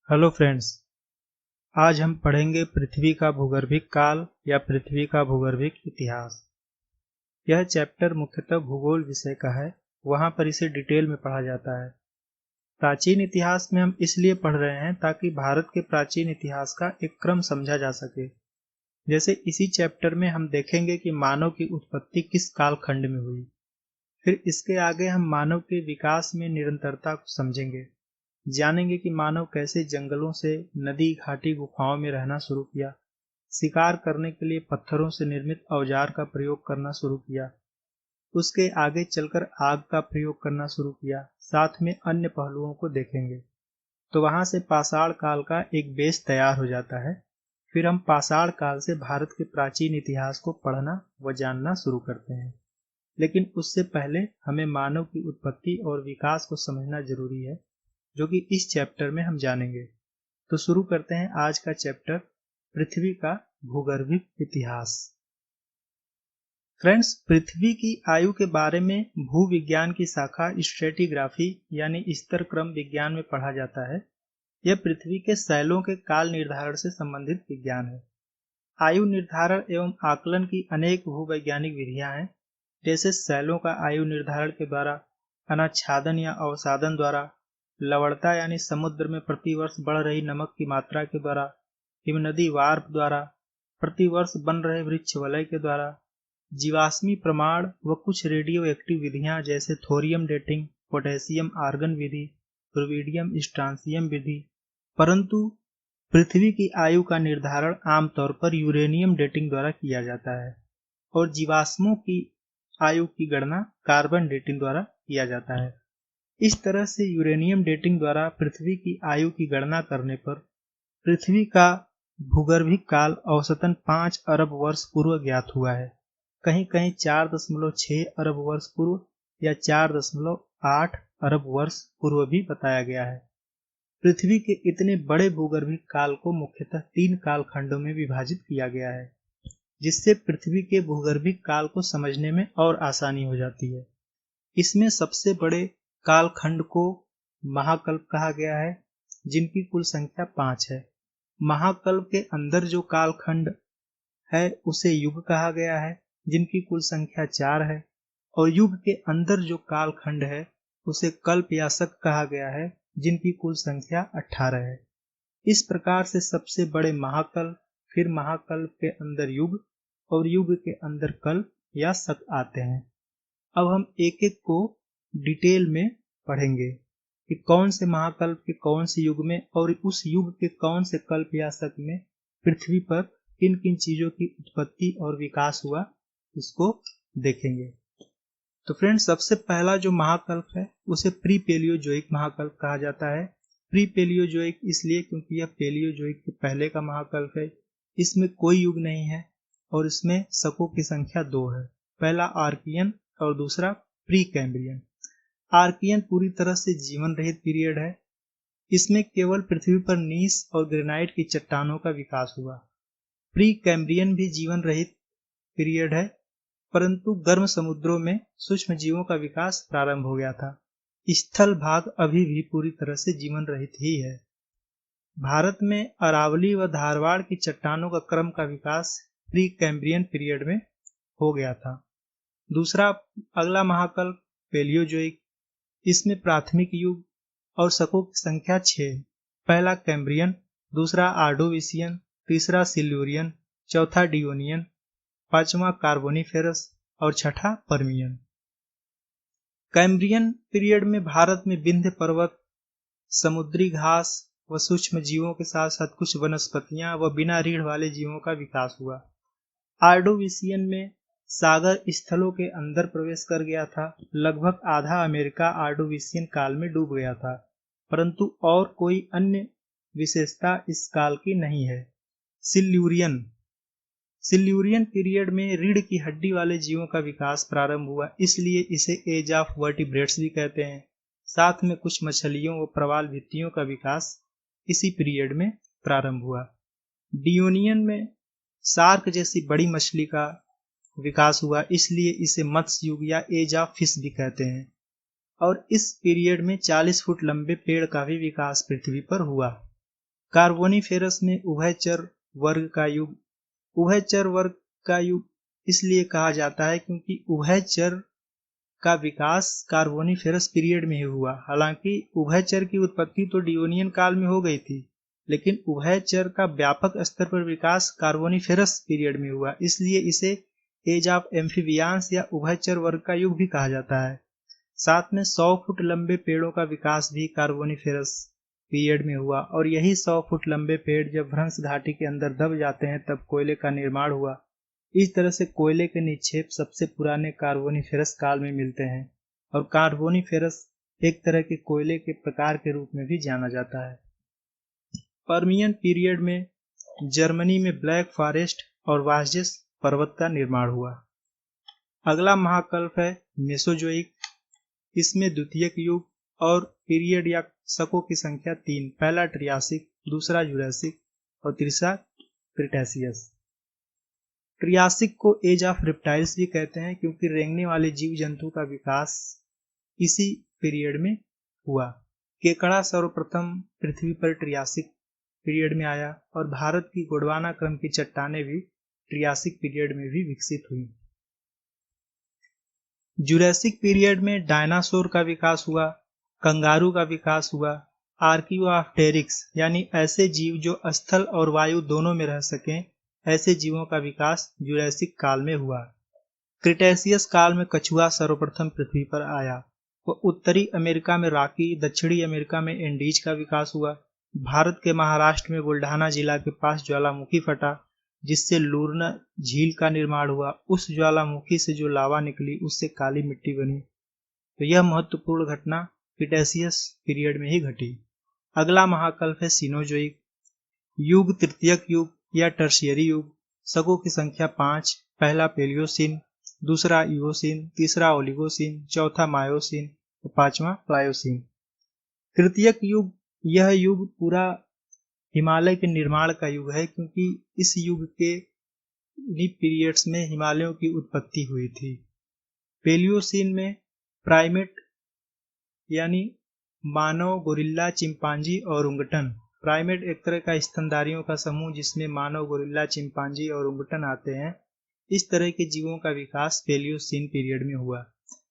Hello friends. आज हम पढ़ेंगे पृथ्वी का भूगर्भिक काल या पृथ्वी का भूगर्भिक इतिहास। यह चैप्टर मुख्यतः भूगोल विषय का है, वहाँ पर इसे डिटेल में पढ़ा जाता है। प्राचीन इतिहास में हम इसलिए पढ़ रहे हैं ताकि भारत के प्राचीन इतिहास का एक क्रम समझा जा सके। जैसे इसी चैप्टर में हम देखेंगे कि मानव की उत्पत्ति किस कालखंड में हुई। फिर इसके आगे हम मानव के विकास में निरंतरता को समझेंगे, जानेंगे कि मानव कैसे जंगलों से नदी घाटी गुफाओं में रहना शुरू किया, शिकार करने के लिए पत्थरों से निर्मित औजार का प्रयोग करना शुरू किया, उसके आगे चलकर आग का प्रयोग करना शुरू किया, साथ में अन्य पहलुओं को देखेंगे। तो वहां से पाषाण काल का एक बेस तैयार हो जाता है। फिर हम पाषाण काल से भारत के प्राचीन इतिहास को पढ़ना व जानना शुरू करते हैं। लेकिन उससे पहले हमें मानव की उत्पत्ति और विकास को समझना जरूरी है, जो कि इस चैप्टर में हम जानेंगे। तो शुरू करते हैं आज का चैप्टर, पृथ्वी का भूगर्भिक इतिहास। फ्रेंड्स, पृथ्वी की आयु के बारे में भूविज्ञान की शाखा स्ट्रेटिग्राफी यानी स्तर क्रम विज्ञान में पढ़ा जाता है। यह पृथ्वी के शैलों के काल निर्धारण से संबंधित विज्ञान है। आयु निर्धारण एवं आकलन की अनेक भूवैज्ञानिक विधियां हैं, जैसे शैलों का आयु निर्धारण के द्वारा, अनाच्छादन या अवसादन द्वारा, लवणता यानी समुद्र में प्रतिवर्ष बढ़ रही नमक की मात्रा के द्वारा, हिमनदी वार्प द्वारा, प्रतिवर्ष बन रहे वृक्ष वलय के द्वारा, जीवाश्मी प्रमाण व कुछ रेडियो एक्टिव विधियां जैसे थोरियम डेटिंग, पोटेशियम आर्गन विधि, रुबिडियम स्ट्रांसियम विधि। परंतु पृथ्वी की आयु का निर्धारण आमतौर पर यूरेनियम डेटिंग द्वारा किया जाता है और जीवाश्मों की आयु की गणना कार्बन डेटिंग द्वारा किया जाता है। इस तरह से यूरेनियम डेटिंग द्वारा पृथ्वी की आयु की गणना करने पर पृथ्वी का भूगर्भिक काल औसतन 5 अरब वर्ष पूर्व ज्ञात हुआ है। कहीं कहीं 4.6 अरब वर्ष पूर्व या 4.8 अरब वर्ष पूर्व भी बताया गया है। पृथ्वी के इतने बड़े भूगर्भिक काल को मुख्यतः 3 कालखंडों में विभाजित किया गया है, जिससे पृथ्वी के भूगर्भिक काल को समझने में और आसानी हो जाती है। इसमें सबसे बड़े कालखंड को महाकल्प कहा गया है, जिनकी कुल संख्या 5 है। महाकल्प के अंदर जो कालखंड है उसे युग कहा गया है, जिनकी कुल संख्या 4 है, और युग के अंदर जो कालखंड है उसे कल्प या शक कहा गया है, जिनकी कुल संख्या 18 है। इस प्रकार से सबसे बड़े महाकल्प, फिर महाकल्प के अंदर युग और युग के अंदर कल्प या शक आते हैं। अब हम एक एक को डिटेल में पढ़ेंगे कि कौन से महाकल्प के कौन से युग में और उस युग के कौन से कल्प या शक में पृथ्वी पर किन किन चीजों की उत्पत्ति और विकास हुआ, इसको देखेंगे। तो फ्रेंड्स, सबसे पहला जो महाकल्प है उसे प्री पेलियोजोइक महाकल्प कहा जाता है। प्री पेलियोजोइक इसलिए क्योंकि यह पेलियोजोइक के पहले का महाकल्प है। इसमें कोई युग नहीं है और इसमें शकों की संख्या 2 है। पहला आर्कियन और दूसरा प्री कैम्ब्रियन। आर्कियन पूरी तरह से जीवन रहित पीरियड है। इसमें केवल पृथ्वी पर नीस और ग्रेनाइट की चट्टानों का विकास हुआ। प्री कैम्ब्रियन भी जीवन रहित पीरियड है, परंतु गर्म समुद्रों में सूक्ष्म जीवों का विकास प्रारंभ हो गया था। स्थल भाग अभी भी पूरी तरह से जीवन रहित ही है। भारत में अरावली व धारवाड़ की चट्टानों का क्रम का विकास प्री कैम्ब्रियन पीरियड में हो गया था। दूसरा अगला महाकल्प पेलियोजोइक। इसमें प्राथमिक युग और शकों की संख्या 6 है। पहला कैम्ब्रियन, दूसरा आर्डोविसियन, तीसरा सिल्यूरियन, चौथा डियोनियन, पांचवा कार्बोनिफेरस और छठा पर्मियन। कैम्ब्रियन पीरियड में भारत में विंध्य पर्वत, समुद्री घास व सूक्ष्म जीवों के साथ साथ कुछ वनस्पतियां व बिना रीढ़ वाले जीवों का विकास हुआ। आर्डोविसियन में सागर स्थलों के अंदर प्रवेश कर गया था। लगभग आधा अमेरिका आर्डोविसियन काल में डूब गया था, परंतु और कोई अन्य विशेषता इस काल की नहीं है। सिल्यूरियन पीरियड में रीढ़ की हड्डी वाले जीवों का विकास प्रारंभ हुआ, इसलिए इसे एज ऑफ वर्टिब्रेट्स भी कहते हैं। साथ में कुछ मछलियों व प्रवाल भित्तियों का विकास इसी पीरियड में प्रारंभ हुआ। डियोनियन में शार्क जैसी बड़ी मछली का विकास हुआ, इसलिए इसे मत्स्य युग या एज ऑफ फिश भी कहते हैं। और इस पीरियड में 40 फुट लंबे पेड़ का भी विकास पृथ्वी पर हुआ। कार्बोनिफेरस में उभयचर वर्ग का युग। उभयचर वर्ग का युग इसलिए कहा जाता है क्योंकि उभयचर का विकास कार्बोनिफेरस पीरियड में ही हुआ। हालांकि उभयचर की उत्पत्ति तो डियोनियन काल में हो गई थी, लेकिन उभयचर का व्यापक स्तर पर विकास कार्बोनिफेरस पीरियड में हुआ, इसलिए इसे एज ऑफ एम्फीबियांस या उभयचर वर्ग का युग भी कहा जाता है। साथ में 100 फुट लंबे पेड़ों का विकास भी कार्बोनिफेरस पीरियड में हुआ, और यही 100 फुट लंबे पेड़ जब भ्रंश घाटी के अंदर दब जाते हैं तब कोयले का निर्माण हुआ। इस तरह से कोयले के निक्षेप सबसे पुराने कार्बोनिफेरस काल में मिलते हैं, और कार्बोनिफेरस एक तरह के कोयले के प्रकार के रूप में भी जाना जाता है। पर्मियन पीरियड में जर्मनी में ब्लैक फॉरेस्ट और वास्जेस पर्वत का निर्माण हुआ। अगला महाकल्प है मेसोजोइक। इसमें द्वितीयक युग और पीरियड या शकों की संख्या 3, पहला ट्रियासिक, दूसरा जुरासिक और तीसरा क्रिटेशियस। ट्रियासिक को एज ऑफ रेप्टाइल्स भी कहते हैं क्योंकि रेंगने वाले जीव जंतु का विकास इसी पीरियड में हुआ। केकड़ा सर्वप्रथम पृथ्वी पर ट्रियासिक पीरियड में आया, और भारत की गोंडवाना क्रम की चट्टानें भी ट्रियासिक पीरियड में भी विकसित हुई। जुरासिक पीरियड में डायनासोर का विकास हुआ, कंगारू का विकास हुआ, आर्कियोप्टेरिक्स यानी ऐसे जीव जो स्थल और वायु दोनों में रह सकें, ऐसे जीवों का विकास जुरासिक काल में हुआ। क्रिटेशियस काल में कछुआ सर्वप्रथम पृथ्वी पर आया। वो उत्तरी अमेरिका में रॉकी, दक्षिणी अमेरिका में एंडीज का विकास हुआ। भारत के महाराष्ट्र में बुल्ढाना जिला के पास ज्वालामुखी फटा, जिससे लूरना झील का निर्माण हुआ। उस ज्वालामुखी से जो लावा निकली उससे काली मिट्टी बनी। तो यह महत्वपूर्ण घटना क्रिटेशियस पीरियड में ही घटी। अगला महाकल्प है सिनोजोइक युग, तृतीयक युग या टर्शियरी युग। शकों की संख्या 5, पहला पेलियोसिन, दूसरा इओसिन, तीसरा ओलिगोसिन, चौथा मायोसिन और पांचवा प्लायोसिन। तृतीयक युग, यह युग पूरा हिमालय के निर्माण का युग है क्योंकि इस युग के पीरियड्स में हिमालयों की उत्पत्ति हुई थी। पेलियोसिन में प्राइमेट यानी मानव, गोरिल्ला, चिंपांजी और उंगटन। प्राइमेट एक तरह का स्तनधारियों का समूह जिसमें मानव, गोरिल्ला, चिंपांजी और उंगटन आते हैं। इस तरह के जीवों का विकास पेलियोसिन पीरियड में हुआ।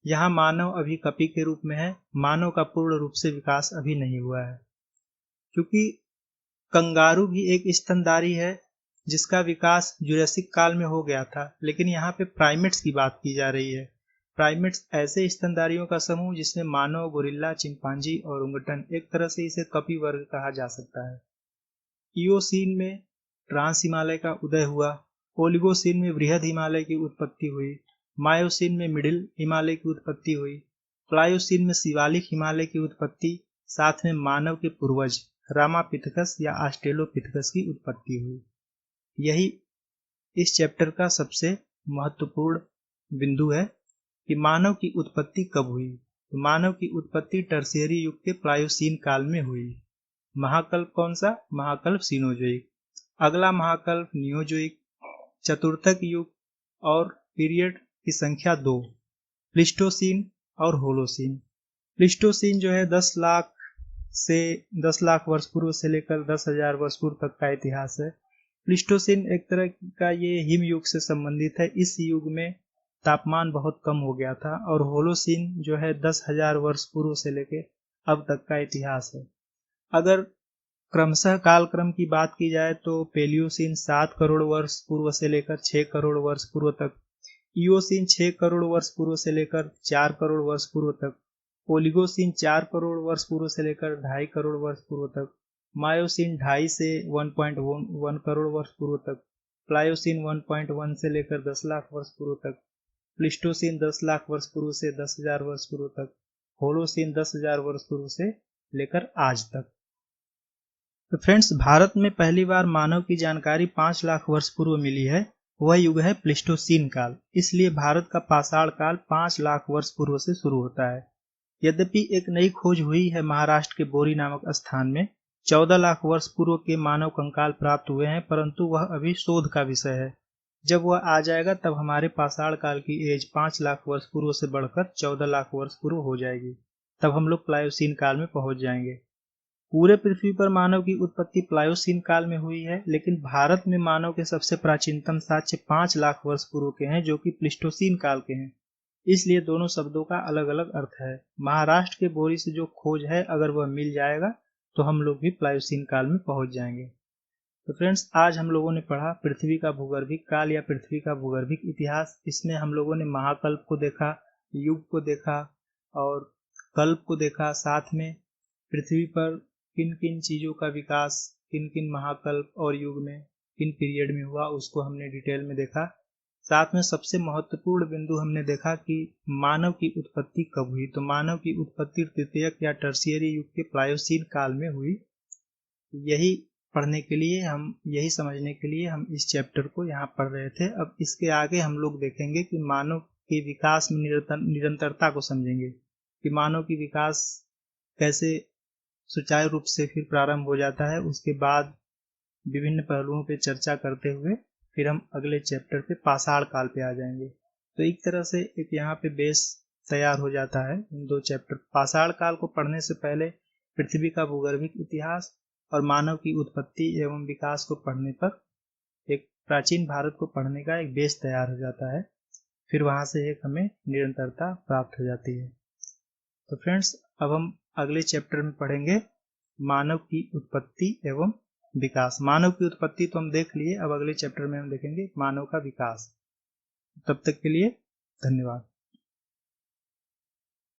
यहाँ मानव अभी कपी के रूप में है, मानव का पूर्ण रूप से विकास अभी नहीं हुआ है। क्योंकि कंगारू भी एक स्तनधारी है जिसका विकास जुरासिक काल में हो गया था, लेकिन यहाँ पे प्राइमेट्स की बात की जा रही है। प्राइमेट्स ऐसे स्तनधारियों का समूह जिसमें मानव, गोरिल्ला, चिंपांजी और उंगटन, एक तरह से इसे कपी वर्ग कहा जा सकता है। इओसिन में ट्रांस हिमालय का उदय हुआ। ओलिगोसिन में वृहद हिमालय की उत्पत्ति हुई। मायोसिन में मिडिल हिमालय की उत्पत्ति हुई। प्लायोसिन में शिवालिक हिमालय की उत्पत्ति, साथ में मानव के पूर्वज रामापिथेकस या ऑस्ट्रेलोपिथेकस की उत्पत्ति हुई। यही इस चैप्टर का सबसे महत्वपूर्ण बिंदु है कि मानव की उत्पत्ति कब हुई। तो मानव की उत्पत्ति टर्शियरी युग के प्लायोसीन काल में हुई। महाकल्प कौन सा? महाकल्प सिनोजोइक। अगला महाकल्प नियोजोइक, चतुर्थक युग और पीरियड की संख्या 2, प्लिस्टोसीन और होलोसीन। प्लिस्टोसीन जो है 10 लाख वर्ष पूर्व से लेकर 10,000 वर्ष पूर्व तक का इतिहास है। प्लिस्टोसीन एक तरह का ये हिम युग से संबंधित है। इस युग में तापमान बहुत कम हो गया था। और होलोसीन जो है 10,000 वर्ष पूर्व से लेकर अब तक का इतिहास है। अगर क्रमशः कालक्रम की बात की जाए तो पेलियोसीन 7 करोड़ वर्ष पूर्व से लेकर 6 करोड़ वर्ष पूर्व तक, इओसीन 6 करोड़ वर्ष पूर्व से लेकर 4 करोड़ वर्ष पूर्व तक, ओलिगोसीन 4 करोड़ वर्ष पूर्व से लेकर 2.5 करोड़ वर्ष पूर्व तक, मायोसिन 2.5 से 1.1 करोड़ वर्ष पूर्व तक, प्लायोसिन 1.1 से लेकर 10 लाख वर्ष पूर्व तक, प्लिस्टोसिन 10 लाख वर्ष पूर्व से 10,000 वर्ष पूर्व तक, होलोसीन 10,000 वर्ष पूर्व से लेकर आज तक। तो फ्रेंड्स, भारत में पहली बार मानव की जानकारी 5 लाख वर्ष पूर्व मिली है। वह युग है प्लिस्टोसीन काल। इसलिए भारत का पाषाण काल 5 लाख वर्ष पूर्व से शुरू होता है। यद्यपि एक नई खोज हुई है महाराष्ट्र के बोरी नामक स्थान में, 14 लाख वर्ष पूर्व के मानव कंकाल प्राप्त हुए हैं, परंतु वह अभी शोध का विषय है। जब वह आ जाएगा तब हमारे पाषाण काल की एज 5 लाख वर्ष पूर्व से बढ़कर 14 लाख वर्ष पूर्व हो जाएगी। तब हम लोग प्लायोसीन काल में पहुंच जाएंगे। पूरे पृथ्वी पर मानव की उत्पत्ति प्लायोसीन काल में हुई है, लेकिन भारत में मानव के सबसे प्राचीनतम साक्ष्य 5 लाख वर्ष पूर्व के हैं, जो कि प्लीस्टोसीन काल के हैं। इसलिए दोनों शब्दों का अलग अलग अर्थ है। महाराष्ट्र के बोरी से जो खोज है, अगर वह मिल जाएगा तो हम लोग भी प्लायोसीन काल में पहुंच जाएंगे। तो फ्रेंड्स, आज हम लोगों ने पढ़ा पृथ्वी का भूगर्भिक काल या पृथ्वी का भूगर्भिक इतिहास। इसमें हम लोगों ने महाकल्प को देखा, युग को देखा और कल्प को देखा। साथ में पृथ्वी पर किन किन चीज़ों का विकास किन किन महाकल्प और युग में किन पीरियड में हुआ, उसको हमने डिटेल में देखा। साथ में सबसे महत्वपूर्ण बिंदु हमने देखा कि मानव की उत्पत्ति कब हुई। तो मानव की उत्पत्ति तृतीयक या टर्शियरी युग के प्लायोसीन काल में हुई। यही पढ़ने के लिए यही समझने के लिए हम इस चैप्टर को यहाँ पढ़ रहे थे। अब इसके आगे हम लोग देखेंगे कि मानव के विकास में निरंतरता को समझेंगे कि मानव की विकास कैसे सुचारू रूप से फिर प्रारंभ हो जाता है। उसके बाद विभिन्न पहलुओं पे चर्चा करते हुए फिर हम अगले चैप्टर पे पाषाण काल पे आ जाएंगे। तो एक तरह से एक यहाँ पे बेस तैयार हो जाता है इन दो चैप्टर। पाषाण काल को पढ़ने से पहले पृथ्वी का भूगर्भिक इतिहास और मानव की उत्पत्ति एवं विकास को पढ़ने पर एक प्राचीन भारत को पढ़ने का एक बेस तैयार हो जाता है। फिर वहाँ से एक हमें निरंतरता प्राप्त हो जाती है। तो फ्रेंड्स, अब हम अगले चैप्टर में पढ़ेंगे मानव की उत्पत्ति एवं विकास। मानव की उत्पत्ति तो हम देख लिए, अब अगले चैप्टर में हम देखेंगे मानव का विकास। तब तक के लिए धन्यवाद।